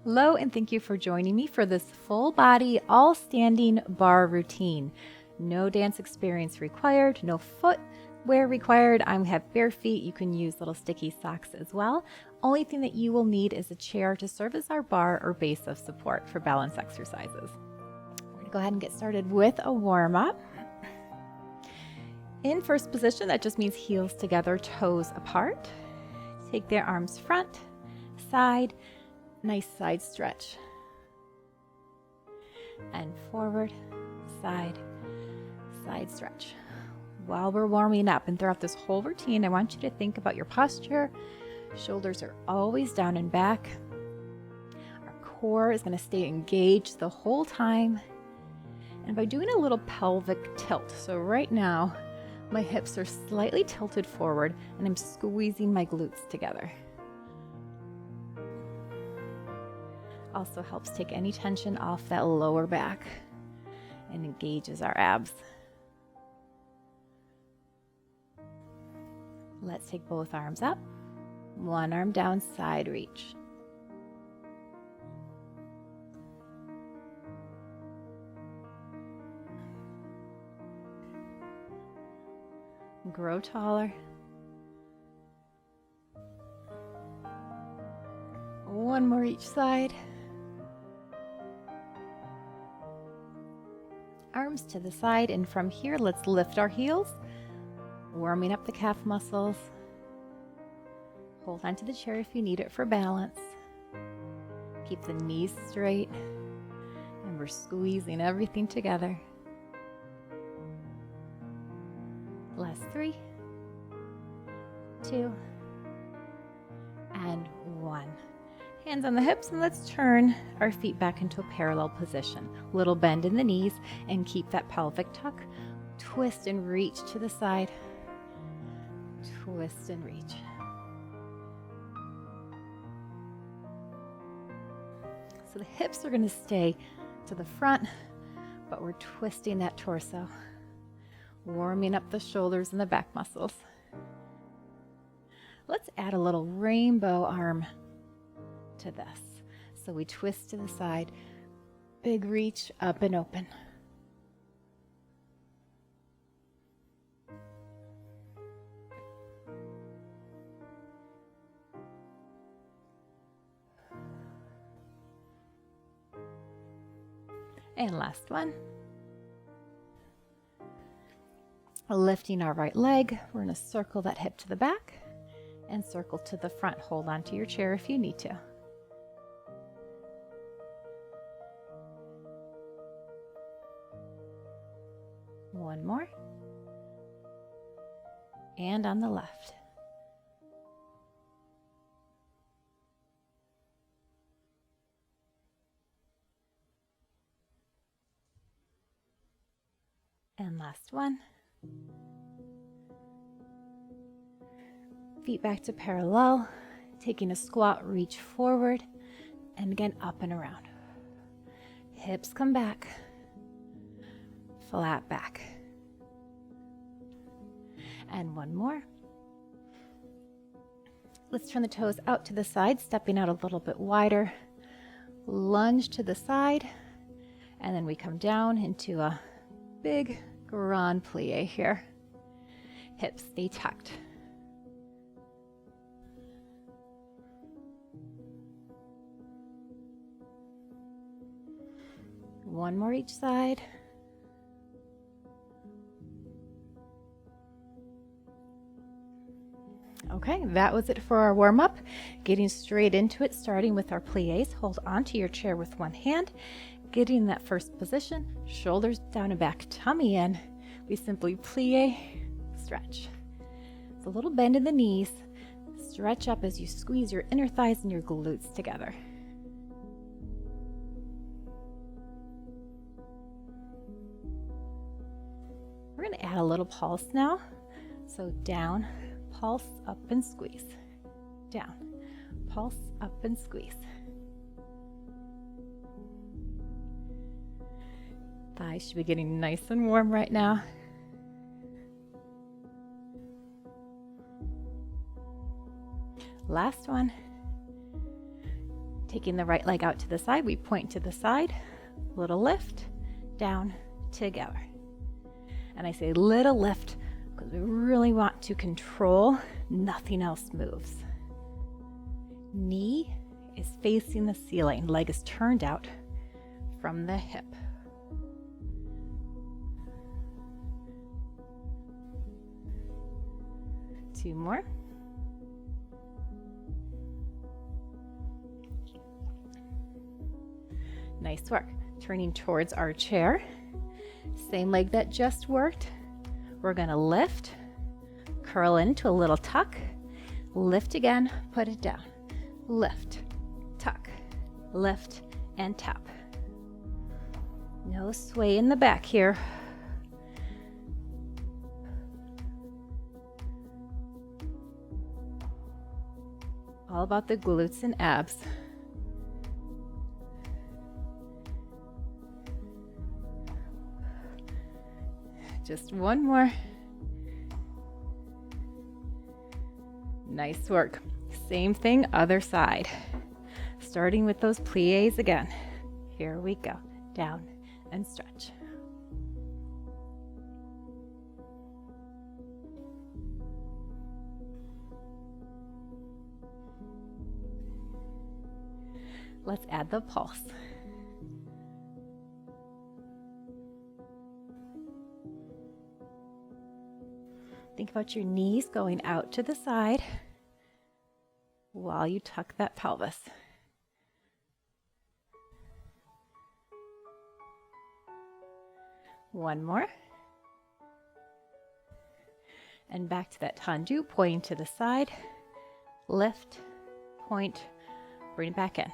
Hello, and thank you for joining me for this full body, all standing bar routine. No dance experience required, no footwear required. I have bare feet. You can use little sticky socks as well. Only thing that you will need is a chair to serve as our bar or base of support for balance exercises. We're going to go ahead and get started with a warm up. In first position, that just means heels together, toes apart. Take their arms front, side, nice side stretch. And forward, side, side stretch. While we're warming up and throughout this whole routine, I want you to think about your posture. Shoulders are always down and back. Our core is going to stay engaged the whole time. And by doing a little pelvic tilt, so right now, my hips are slightly tilted forward and I'm squeezing my glutes together. Also helps take any tension off that lower back and engages our abs. Let's take both arms up, one arm down, side reach. Grow taller. One more each side. Arms to the side, and from here, let's lift our heels, warming up the calf muscles. Hold onto the chair if you need it for balance. Keep the knees straight, and we're squeezing everything together. Last 3, 2, and 1. Hands on the hips, and let's turn our feet back into a parallel position. Little bend in the knees, and keep that pelvic tuck. Twist and reach to the side. Twist and reach. So the hips are going to stay to the front, but we're twisting that torso. Warming up the shoulders and the back muscles. Let's add a little rainbow arm to this. So we twist to the side, big reach, up and open. And last one. Lifting our right leg, we're going to circle that hip to the back and circle to the front. Hold on to your chair if you need to. One more. And on the left. And last one. Feet back to parallel, taking a squat, reach forward, and again up and around. Hips come back, flat back. And one more. Let's turn the toes out to the side, stepping out a little bit wider. Lunge to the side, and then we come down into a big grand plie here. Hips stay tucked. One more each side. Okay, that was it for our warm-up. Getting straight into it, starting with our plies. Hold onto your chair with one hand. Getting in that first position, shoulders down and back, tummy in. We simply plie, stretch. It's a little bend in the knees. Stretch up as you squeeze your inner thighs and your glutes together. We're going to add a little pulse now. So down, pulse, up and squeeze. Down, pulse, up and squeeze. Thighs should be getting nice and warm right now. Last one. Taking the right leg out to the side, we point to the side, little lift, down, together. And I say little lift because we really want to control, nothing else moves. Knee is facing the ceiling, leg is turned out from the hip. Two more. Nice work. Turning towards our chair. Same leg that just worked. We're going to lift, curl into a little tuck, lift again, put it down. Lift, tuck, lift, and tap. No sway in the back here. All about the glutes and abs. Just one more. Nice work. Same thing, other side. Starting with those pliés again. Here we go. Down and stretch. Let's add the pulse. Think about your knees going out to the side while you tuck that pelvis. One more. And back to that tendu, pointing to the side. Lift, point, bring it back in.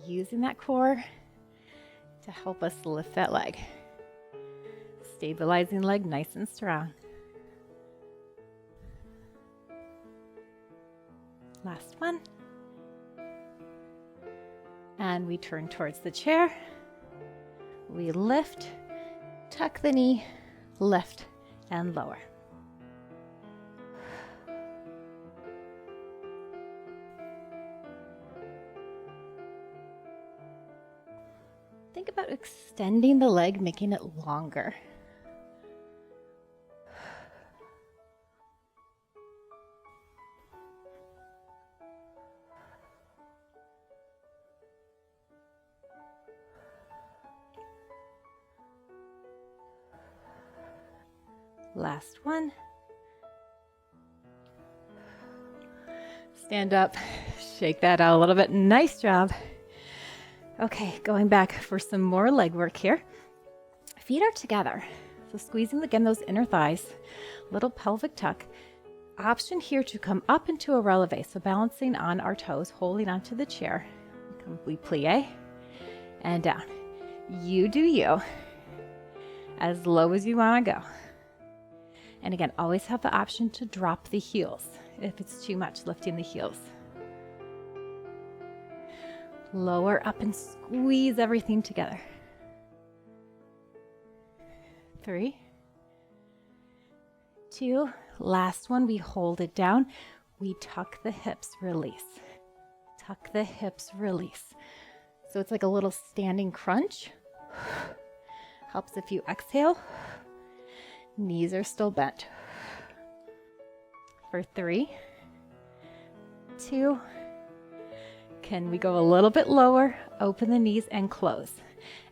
Using that core to help us lift that leg. Stabilizing the leg nice and strong. Last one. And we turn towards the chair. We lift, tuck the knee, lift, and lower. Think about extending the leg, making it longer. Last one. Stand up, shake that out a little bit. Nice job. Okay, going back for some more leg work here. Feet are together. So squeezing again those inner thighs, little pelvic tuck. Option here to come up into a releve. So balancing on our toes, holding onto the chair. We plie and down. You do you. As low as you want to go. And again, always have the option to drop the heels if it's too much lifting the heels. Lower up and squeeze everything together. 3, 2, last one, we hold it down. We tuck the hips, release. Tuck the hips, release. So it's like a little standing crunch. Helps if you exhale. Knees are still bent. For 3, 2, can we go a little bit lower? Open the knees and close.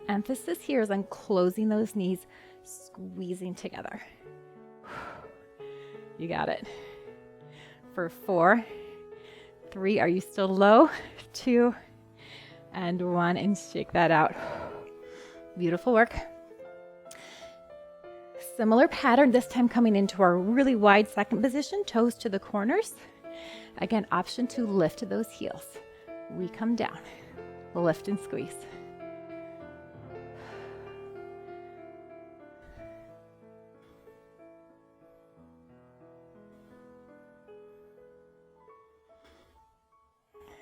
Emphasis here is on closing those knees, squeezing together. You got it. For 4, 3, are you still low? 2, and 1, and shake that out. Beautiful work. Similar pattern, this time coming into our really wide second position, toes to the corners. Again, option to lift those heels. We come down, lift and squeeze.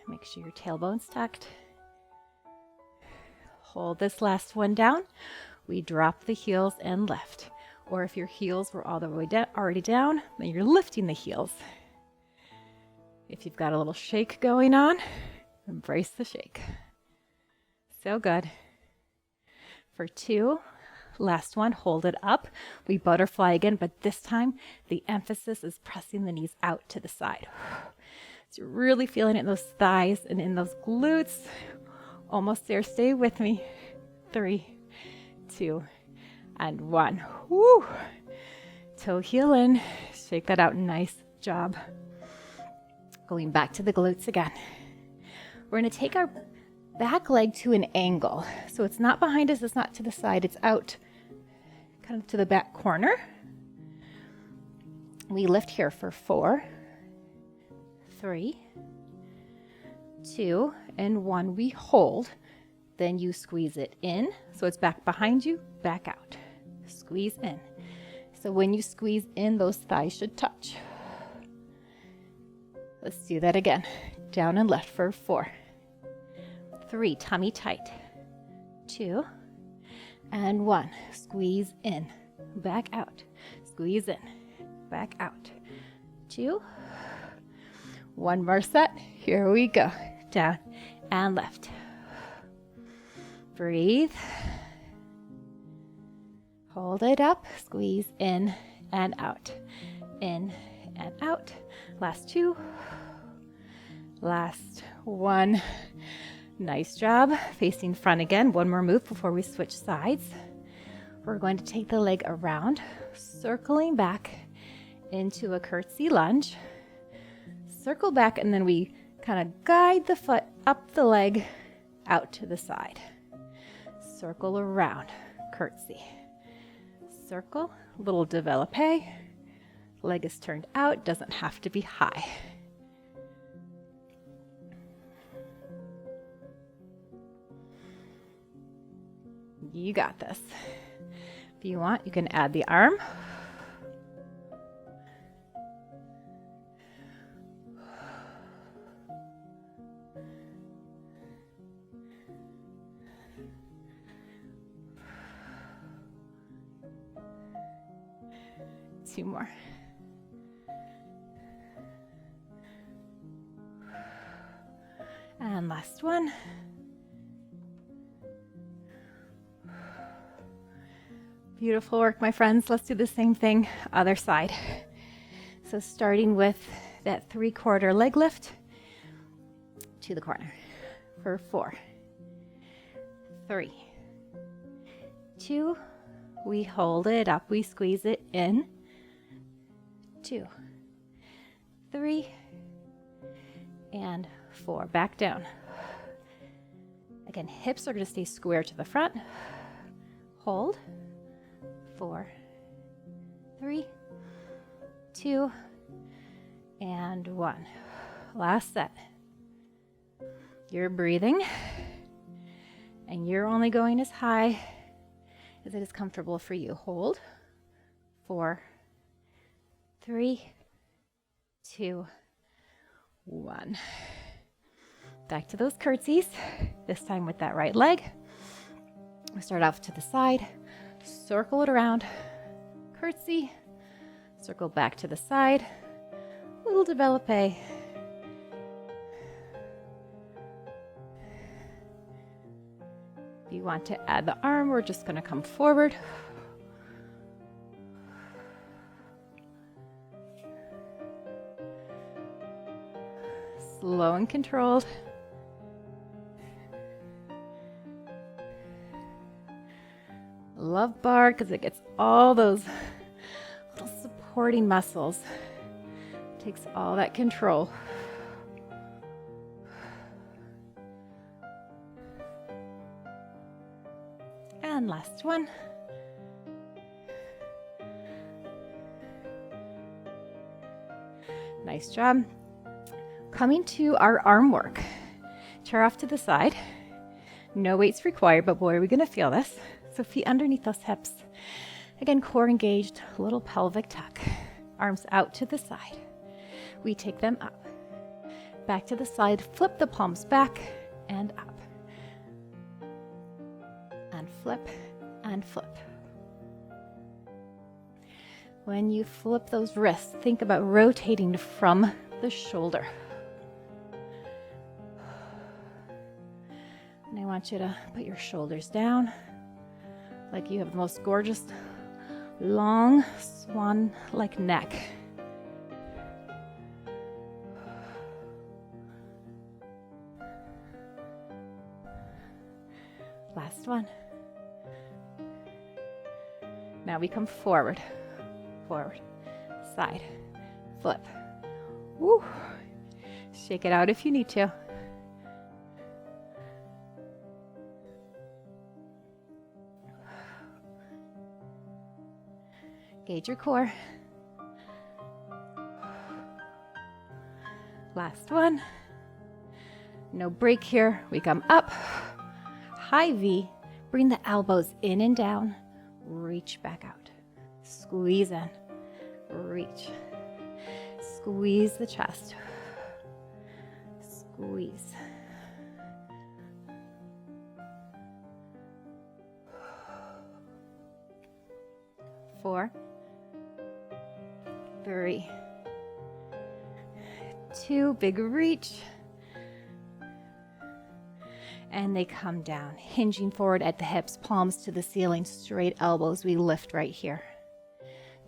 Make sure your tailbone's tucked. Hold this last one down. we drop the heels and lift. Or if your heels were all the way down, already down, then you're lifting the heels. If you've got a little shake going on, embrace the shake. So good. For 2, last one, hold it up. We butterfly again, but this time the emphasis is pressing the knees out to the side. So you're really feeling it in those thighs and in those glutes. Almost there. Stay with me. 3, 2, and 1. Woo! Toe heel in. Shake that out. Nice job. Going back to the glutes again. We're going to take our back leg to an angle. So it's not behind us, it's not to the side, it's out kind of to the back corner. We lift here for 4, 3, 2, and 1. We hold. Then you squeeze it in. So it's back behind you, back out. Squeeze in. So when you squeeze in, those thighs should touch. Let's do that again. Down and left for 4, 3, tummy tight. 2, and 1. Squeeze in, back out. Squeeze in, back out. 2. One more set. Here we go. Down and left. Breathe. Hold it up. Squeeze in and out. In and out. Last 2. Last 1. Nice job. Facing front again. One more move before we switch sides. We're going to take the leg around, circling back into a curtsy lunge. Circle back, and then we kind of guide the foot up the leg out to the side. Circle around, curtsy. Circle, little développé. Leg is turned out, doesn't have to be high. You got this. If you want, you can add the arm. Two more. And last one. Beautiful work, my friends. Let's do the same thing, other side. So starting with that 3/4 leg lift to the corner for 4, 3, 2, we hold it up, we squeeze it in, 2, 3, and 4. Back down. Again, hips are going to stay square to the front. Hold. 4, 3, 2, and 1. Last set. You're breathing, and you're only going as high as it is comfortable for you. Hold. 4, 3, 2, 1. Back to those curtsies, this time with that right leg. We start off to the side. Circle it around, curtsy, circle back to the side, little développé. If you want to add the arm, we're just going to come forward. Slow and controlled. Love bar because it gets all those little supporting muscles. Takes all that control. And last one. Nice job. Coming to our arm work. Chair off to the side. No weights required, but boy, are we going to feel this. So feet underneath those hips. Again, core engaged, little pelvic tuck. Arms out to the side. We take them up. Back to the side, flip the palms back and up. And flip and flip. When you flip those wrists, think about rotating from the shoulder. And I want you to put your shoulders down like you have the most gorgeous, long, swan-like neck. Last one. Now we come forward, forward, side, flip. Woo. Shake it out if you need to. Engage your core. Last one. No break here. We come up. High V. Bring the elbows in and down. Reach back out. Squeeze in. Reach. Squeeze the chest. Squeeze. Four. 3, 2, big reach, and they come down, hinging forward at the hips, palms to the ceiling, straight elbows. We lift right here.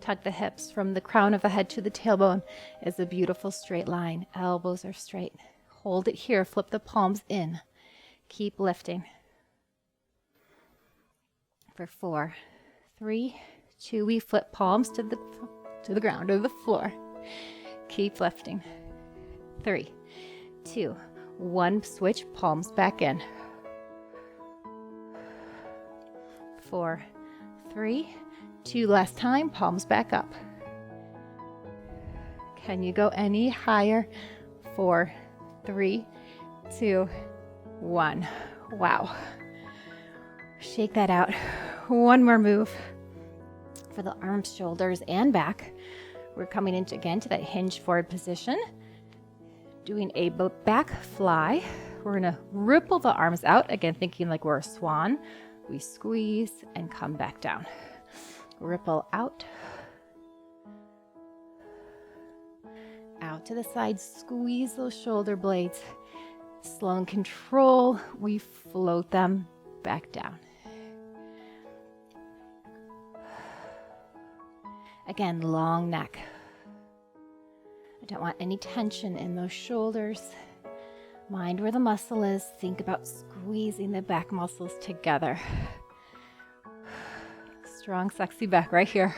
Tuck the hips from the crown of the head to the tailbone is a beautiful straight line. Elbows are straight. Hold it here, flip the palms in. Keep lifting. For 4, 3, 2, we flip palms to the ground or the floor. Keep lifting. 3, 2, 1, switch palms back in. 4, 3, 2, last time, palms back up. Can you go any higher? 4, 3, 2, 1. Wow. Shake that out. One more move. For the arms, shoulders, and back. We're coming into again to that hinge forward position. Doing a back fly. We're gonna ripple the arms out, again thinking like we're a swan. We squeeze and come back down. Ripple out. Out to the side, squeeze those shoulder blades. Slow and control, we float them back down. Again, long neck. I don't want any tension in those shoulders. Mind where the muscle is. Think about squeezing the back muscles together. Strong, sexy back right here.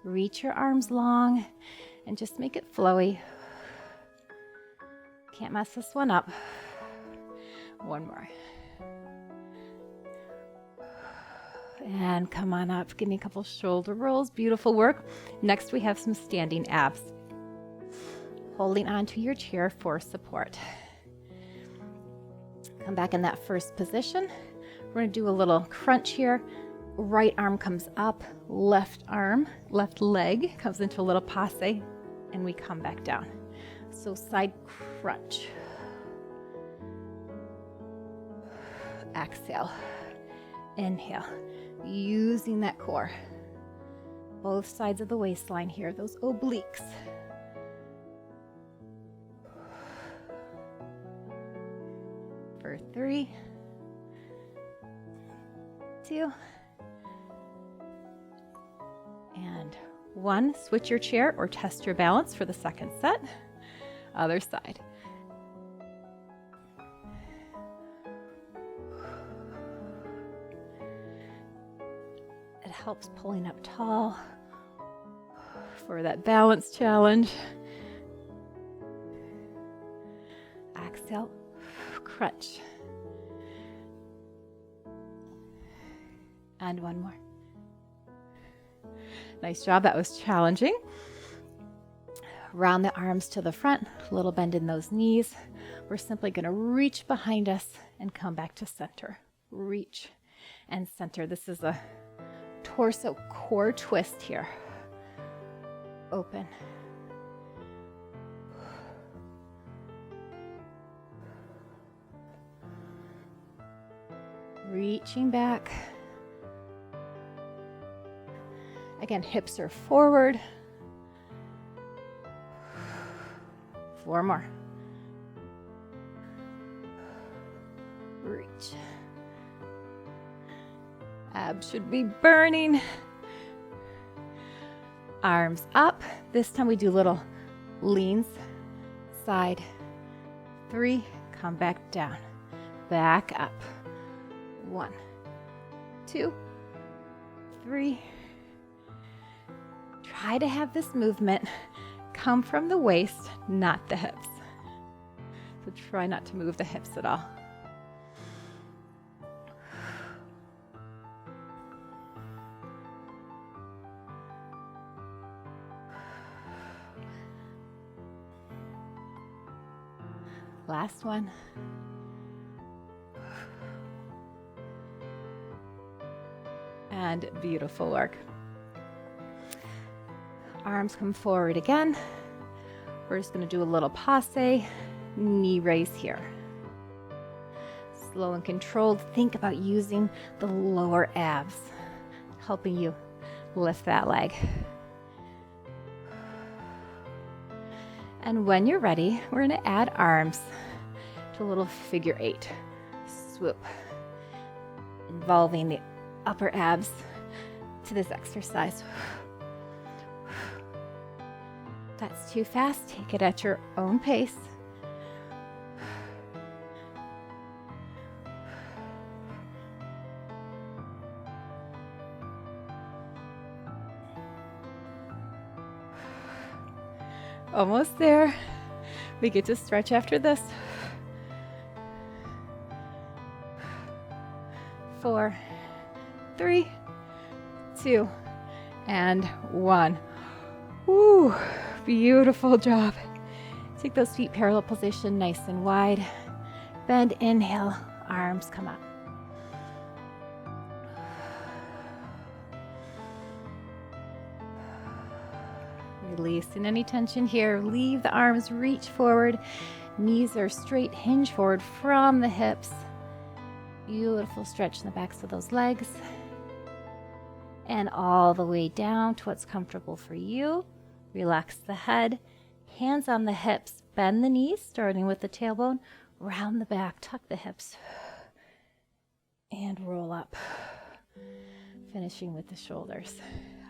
Reach your arms long and just make it flowy. Can't mess this one up. One more. And come on up. Give me a couple shoulder rolls. Beautiful work. Next, we have some standing abs. Holding onto your chair for support. Come back in that first position. We're going to do a little crunch here. Right arm comes up. Left leg comes into a little passe. And we come back down. So side crunch. Exhale. Inhale. Using that core. Both sides of the waistline here, those obliques. For 3, 2, and 1. Switch your chair or test your balance for the second set. Other side. It helps pulling up tall for that balance challenge. Exhale, crunch. And one more. Nice job, that was challenging. Round the arms to the front, a little bend in those knees. We're simply gonna reach behind us and come back to center. Reach and center. This is a torso core twist here. Open. Reaching back. Again, hips are forward. 4 more. Reach. Abs should be burning. Arms up. This time we do little leans. Side. 3. Come back down. Back up. 1, 2, 3. Try to have this movement come from the waist, not the hips. So try not to move the hips at all. Last one. And beautiful work. Arms come forward again. We're just going to do a little passe, knee raise here. Slow and controlled. Think about using the lower abs, helping you lift that leg. And when you're ready, we're going to add arms to a little figure 8 swoop, involving the upper abs to this exercise. If that's too fast, take it at your own pace. Almost there. We get to stretch after this. 4, 3, 2, and 1. Woo, beautiful job. Take those feet parallel position, nice and wide. Bend, inhale, arms come up. Releasing any tension here. Leave the arms, reach forward. Knees are straight, hinge forward from the hips. Beautiful stretch in the backs of those legs. And all the way down to what's comfortable for you. Relax the head, hands on the hips, bend the knees, starting with the tailbone, round the back, tuck the hips, and roll up. Finishing with the shoulders.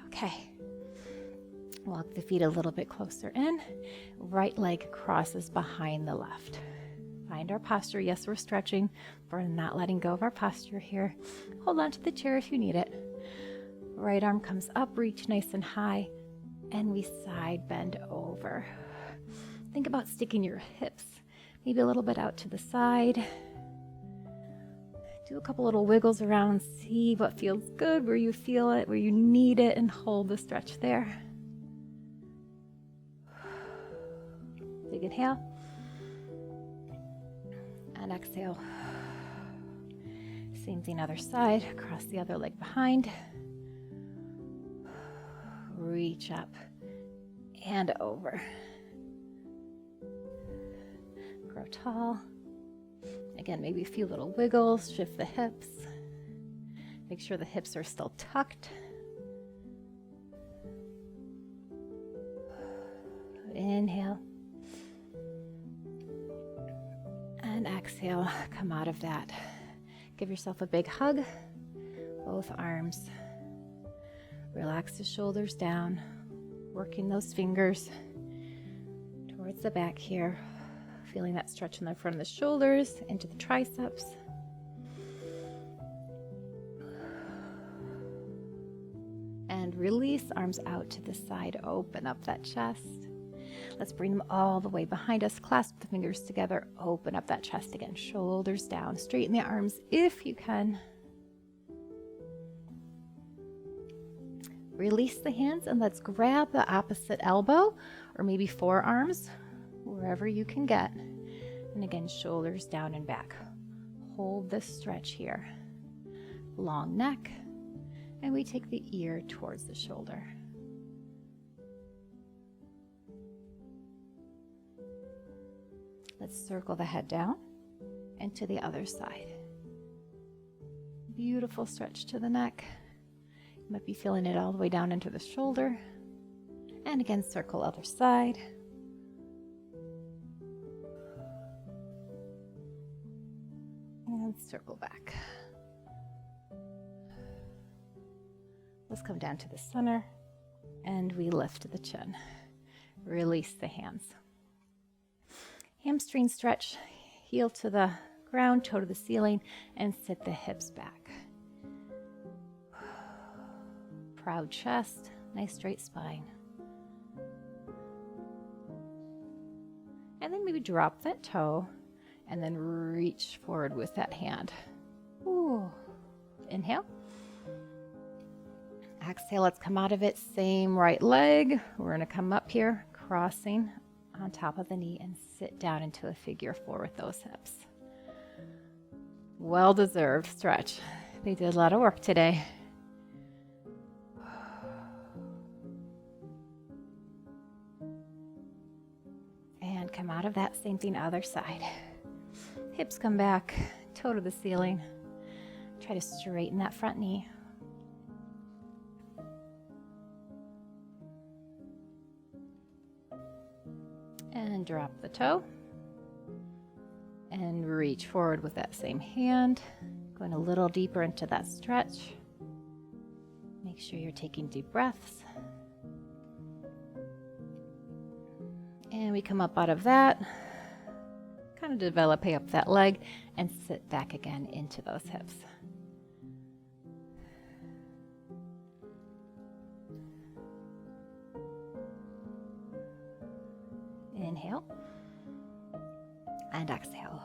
Okay. Walk the feet a little bit closer in. Right leg crosses behind the left. Find our posture. Yes, we're stretching. We're not letting go of our posture here. Hold on to the chair if you need it. Right arm comes up, reach nice and high, and we side bend over. Think about sticking your hips maybe a little bit out to the side. Do a couple little wiggles around. See what feels good, where you feel it, where you need it, and hold the stretch there. Big inhale. And exhale. Same thing other side. Cross the other leg behind. Reach up and over. Grow tall. Again, maybe a few little wiggles. Shift the hips. Make sure the hips are still tucked. Inhale. And exhale, come out of that. Give yourself a big hug, both arms. Relax the shoulders down, working those fingers towards the back here. Feeling that stretch in the front of the shoulders, into the triceps. And release, arms out to the side, open up that chest. Let's bring them all the way behind us. Clasp the fingers together. Open up that chest again. Shoulders down. Straighten the arms if you can. Release the hands and let's grab the opposite elbow or maybe forearms, wherever you can get. And again, shoulders down and back. Hold this stretch here. Long neck. And we take the ear towards the shoulder. Let's circle the head down and to the other side. beautiful stretch to the neck. You might be feeling it all the way down into the shoulder. And again, circle other side. And circle back. Let's come down to the center and we lift the chin. Release the hands. Hamstring stretch, heel to the ground, toe to the ceiling, and sit the hips back. Proud chest, nice straight spine. And then maybe drop that toe and then reach forward with that hand. Ooh. Inhale. Exhale, let's come out of it. Same right leg. We're going to come up here, crossing on top of the knee and sit down into a figure four with those hips. Well-deserved stretch. They did a lot of work today. And come out of that, same thing, other side. Hips come back, toe to the ceiling. Try to straighten that front knee. And drop the toe. And reach forward with that same hand. Going a little deeper into that stretch. Make sure you're taking deep breaths. And we come up out of that. Kind of develop up that leg and sit back again into those hips. Inhale and exhale.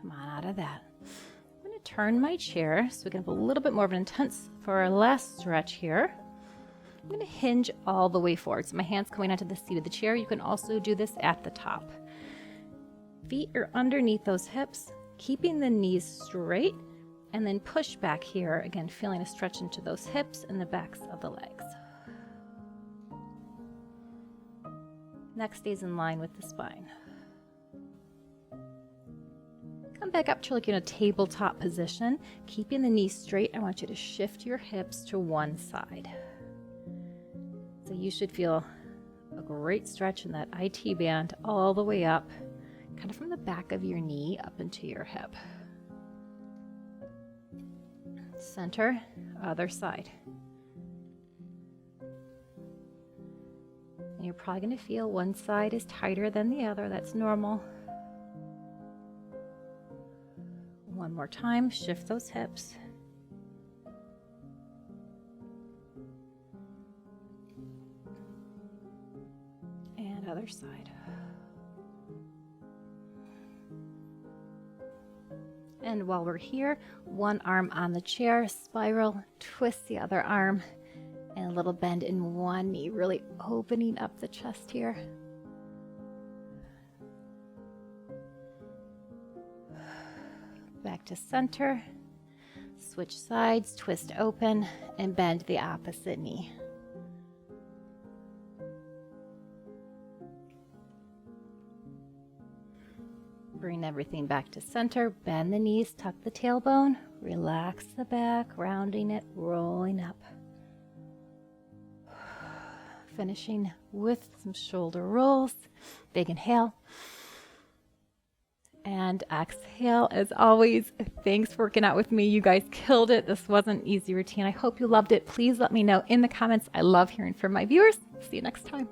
Come on out of that. I'm going to turn my chair so we can have a little bit more of an intense for our last stretch here. I'm going to hinge all the way forward. So my hands coming onto the seat of the chair. You can also do this at the top. Feet are underneath those hips, keeping the knees straight, and then push back here. Again, feeling a stretch into those hips and the backs of the legs. Neck stays in line with the spine. Come back up to like in a tabletop position. Keeping the knees straight, I want you to shift your hips to one side. So you should feel a great stretch in that IT band all the way up, kind of from the back of your knee up into your hip. Center, other side. And you're probably going to feel one side is tighter than the other. That's normal. One more time, shift those hips. And other side. And while we're here, one arm on the chair, spiral, twist the other arm, and a little bend in one knee, really opening up the chest here. Back to center, switch sides, twist open, and bend the opposite knee. Bring everything back to center, bend the knees, tuck the tailbone, relax the back, rounding it, rolling up. Finishing with some shoulder rolls. Big inhale. And exhale. As always, thanks for working out with me. You guys killed it. This wasn't an easy routine. I hope you loved it. Please let me know in the comments. I love hearing from my viewers. See you next time.